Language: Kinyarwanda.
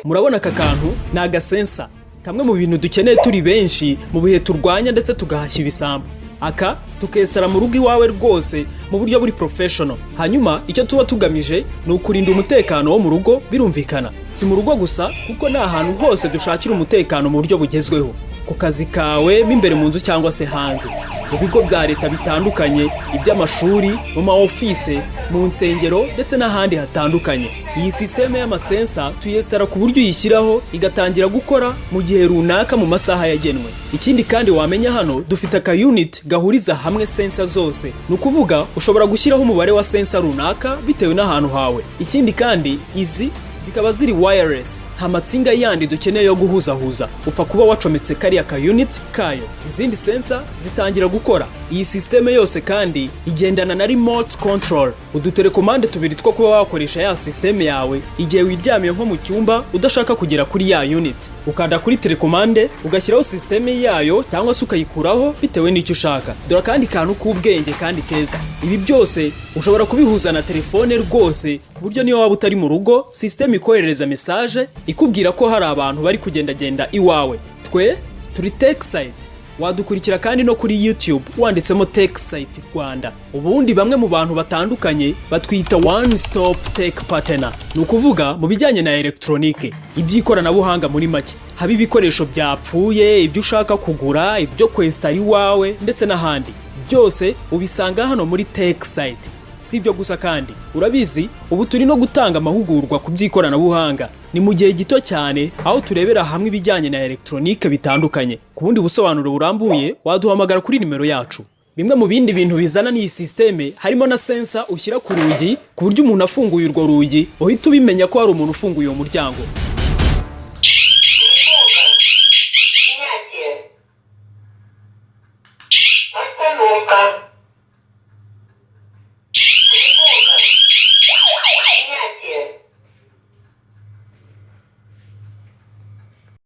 murabona aka kantu ni agasensa, kamwe mu bintu dukeneye turi benshi mu bihe turwanya ndetse tugahashya ibisambo. Aka tukesitara mu rugo iwawe rwose mu buryo buri professional. Hanyuma icyo tuba tugamije ni ukurinda umutekano wo mu rugo, birumvikana. Si mu rugo gusa kuko ni ahantu hose dushakira umutekano mu buryo bugezweho. Ku kazi kawe, imbere mu nzu cyangwa se hanze, mu bigo bya leta bitandukanye, iby'amashuri, mu ma office, mu nsengero ndetse n'ahandi hatandukanye. Iyi systeme y'amasensa tuyesitara ku buryo uyishyiraho igatangira gukora mu gihe runaka mu masaha yagenwe. Ikindi kandi wamenya hano dufite aka unit gahuriza hamwe sensa zose. Ni ukuvuga ushobora gushyiraho umubare wa sensa runaka bitewe n'ahantu hawe. Ikindi kandi izi zikaba ziri wireless, nta matsinga yandi dukeneye yo guhuzahuza, upfa kuba wacometse kariya ka unit kayo, izindi sensa zitangira gukora. Iyi systeme yose kandi igendana na remote control, uduterekomande tubiri two kuba wakoresha ya systeme yawe igihe wiryamiye nko mu cyumba udashaka kugera kuri ya unit. Ukanda kuri telekomande ugashyiraho systeme yayo cyangwa se ukayikuraho bitewe n'icyo ushaka. Dore kandi kantu k'ubwenge kandi keza, ibi byose ushobora kubihuza na telefone rwose ku buryo niyo waba utari mu rugo systeme ikoherereza message ikubwira ko hari abantu bari kugendagenda iwawe. Twe turi TECHSITE, wadukurikira kandi no kuri YouTube wanditsemo TECHSITE Rwanda. Ubundi bamwe mu bantu batandukanye batwita one stop tech partner, ni ukuvuga mu bijyanye na electronique, iby'ikoranabuhanga muri make, haba ibikoresho byapfuye, ibyo ushaka kugura, ibyo kwesitara iwawe ndetse n'ahandi, byose ubisanga hano muri TECHSITE. Si ibyo gusa kandi urabizi ubu turi no gutanga amahugurwa ku by'ikoranabuhanga, ni mu gihe gito cyane, aho turebera hamwe ibijyanye na electronique bitandukanye. Ku bundi busobanuro burambuye waduhamagara kuri nimero yacu. Bimwe mu bindi bintu bizana n'iyi systeme harimo na sensa ushyira ku rugi ku buryo umuntu afunguye urwo rugi uhita ubimenya ko hari umuntu ufunguye uwo muryango.